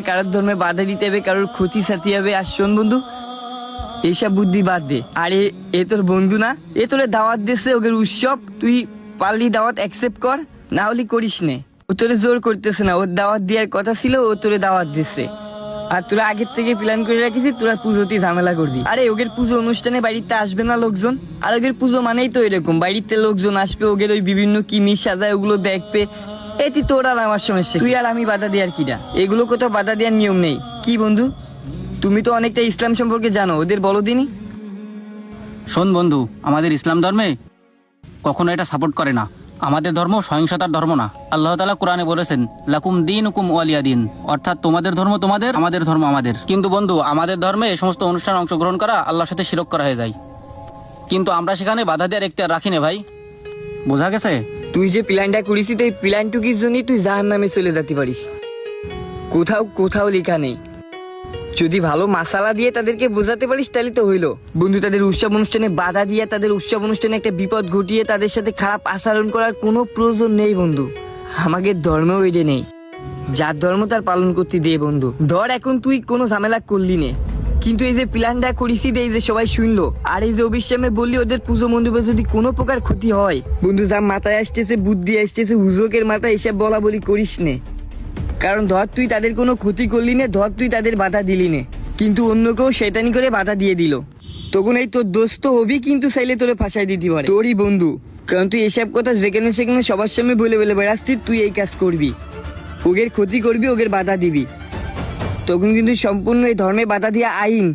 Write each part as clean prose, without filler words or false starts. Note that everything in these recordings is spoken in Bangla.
কারোর ধর্মে বাধা দিতে হবে, কারোর ক্ষতি সাথে হবে। আর শোন বন্ধু, এইসব বুদ্ধি বাদ দে। আরে এ তোর বন্ধু না, এ তোরে দাওয়াত দিচ্ছে, ওদের উৎসব, তুই পারলি দাওয়াত অ্যাকসেপ্ট কর, না হলে করিস নে। ও তোরে জোর করতেছে না, ওর দাওয়াত দেওয়ার কথা ছিল, ও তোরে দাওয়াত দিচ্ছে। আর তোরা আগের থেকে প্ল্যান করে রাখিস তোরা পুজোতে ঝামেলা করবি। আরে ওদের পুজো অনুষ্ঠানে বাড়িতে আসবে না লোকজন? আর ওদের পুজো মানেই তো এরকম, বাড়িতে লোকজন আসবে, ওদের ওই বিভিন্ন কিমির সাজায় ওগুলো দেখবে। এটি তোর আর আমার সমস্যা, তুই আর আমি বাধা দেওয়ার কিনা? এগুলো কোথাও বাধা দেওয়ার নিয়ম নেই। কি বন্ধু, তুমি তো অনেকটা ইসলাম সম্পর্কে জানো, ওদের বলো দিনি। শোন বন্ধু, আমাদের ইসলাম ধর্মে কখনো এটা সাপোর্ট করে না। আমাদের ধর্ম সহিংসতার ধর্ম না। আল্লাহ তাআলা কোরআনে বলেছেন, লাকুম দীনুকুম ওয়ালিয়া দিন, অর্থাৎ তোমাদের ধর্ম তোমাদের, আমাদের ধর্ম আমাদের। কিন্তু বন্ধু, আমাদের ধর্মে এই সমস্ত অনুষ্ঠানে অংশগ্রহণ করা আল্লাহর সাথে শিরক করা হয়ে যায়, কিন্তু আমরা সেখানে বাধা দেওয়ার এখতিয়ার রাখি না ভাই, বোঝা গেছে? তুই যে প্ল্যানটা করিস, তো এই প্ল্যানটুকির জন্যই তুই জাহান্নামে চলে যেতে পারিস। কোথাও কোথাও লেখা নেই। যদি ভালো মাসালা দিয়ে তাদেরকে বোঝাতে পারিস তাহলে তো হইলো। বন্ধু, তাদের উৎসব অনুষ্ঠানে বাধা দিয়ে, তাদের উৎসব অনুষ্ঠানে একটা বিপদ ঘটিয়ে তাদের সাথে খারাপ আচরণ করার কোনো প্রয়োজন নেই বন্ধু। আমাদের ধর্মেও এটা নেই। যার ধর্ম তার পালন করতে দে বন্ধু। ধর এখন তুই কোনো ঝামেলা করলি নে, কিন্তু এই যে প্ল্যানটা করিসি, এই যে সবাই শুনলো, আর এই যে অবিশ্বামে বললি ওদের পুজো মণ্ডপে যদি কোনো প্রকার ক্ষতি হয়, বন্ধু যা মাথায় আসতেছে, বুদ্ধি আসতেছে, হুজুকের মাথায় এসব বলা বলি করিস নে। কারণ ধর তুই তাদের কোনো ক্ষতি করলি না, ধর তুই তাদের বাধা দিলি না, কিন্তু অন্য কেউ শয়তানি করে বাধা দিয়ে দিল, তখন এই তোর দোস্ত হবি, কিন্তু চাইলে তোরে ফাঁসাই দিতে পারে তোরই বন্ধু। কারণ তুই এসব কথা যেখানে সেখানে সবার সামনে বলে বলে বেড়াচ্ছিস, তুই এই কাজ করবি, ওদের ক্ষতি করবি, ওদের বাধা দিবি, তখন কিন্তু সম্পূর্ণ এই ধর্মে বাধা দিয়া আইন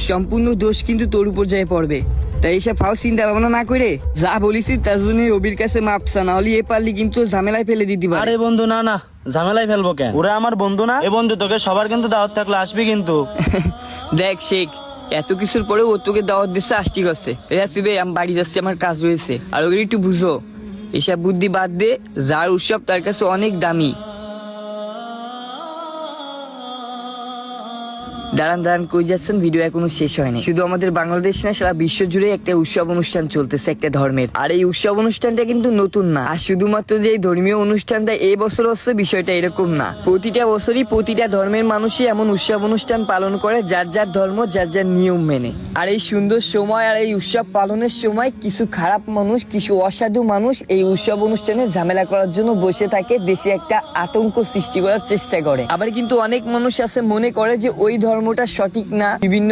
সম্পূর্ণ দোষ কিন্তু তোর উপর যায় পড়বে। তাই এইসব ফাও চিন্তা ভাবনা না করে যা বলিস তার জন্য অবির কাছে মাপসা, না হলে এ পারলি কিন্তু ঝামেলায় ফেলে দিতে পারে। আরে বন্ধু, না না, ঝামেলায় ফেলবো কেন? ওরা আমার বন্ধু না? এ বন্ধু, তোকে সবার কিন্তু দাওয়াত থাকলে আসবি কিন্তু। দেখ শেখ, এত কিছুর পরেও ও তোকে দাওয়াত দিচ্ছে, আসছি করছে। আসবে, আমি বাড়ি যাচ্ছি, আমার কাজ রয়েছে। আর ওকে একটু বুঝো, এসব বুদ্ধি বাদ দে, যার উৎসব তার কাছে অনেক দামি। দাঁড়ান কই যাচ্ছেন? ভিডিও এখনো শেষ হয়নি। শুধু আমাদের বাংলাদেশ না, সারা বিশ্ব জুড়ে একটা উৎসব অনুষ্ঠান চলতেছে একটা ধর্মের। আর এই উৎসব অনুষ্ঠানটা কিন্তু নতুন না। আর শুধুমাত্র যে এই ধর্মীয় অনুষ্ঠানটা এই বছর হচ্ছে বিষয়টা এরকম না। প্রতিটা বছরই প্রতিটা ধর্মের মানুষই এমন উৎসব অনুষ্ঠান পালন করে, যার যার ধর্ম, যার যার নিয়ম মেনে। আর এই সুন্দর সময় আর এই উৎসব পালনের সময় কিছু খারাপ মানুষ, কিছু অসাধু মানুষ এই উৎসব অনুষ্ঠানে ঝামেলা করার জন্য বসে থাকে, দেশে একটা আতঙ্ক সৃষ্টি করার চেষ্টা করে। আবার কিন্তু অনেক মানুষ আছে মনে করে যে ওই ধর্মটা সঠিক না, বিভিন্ন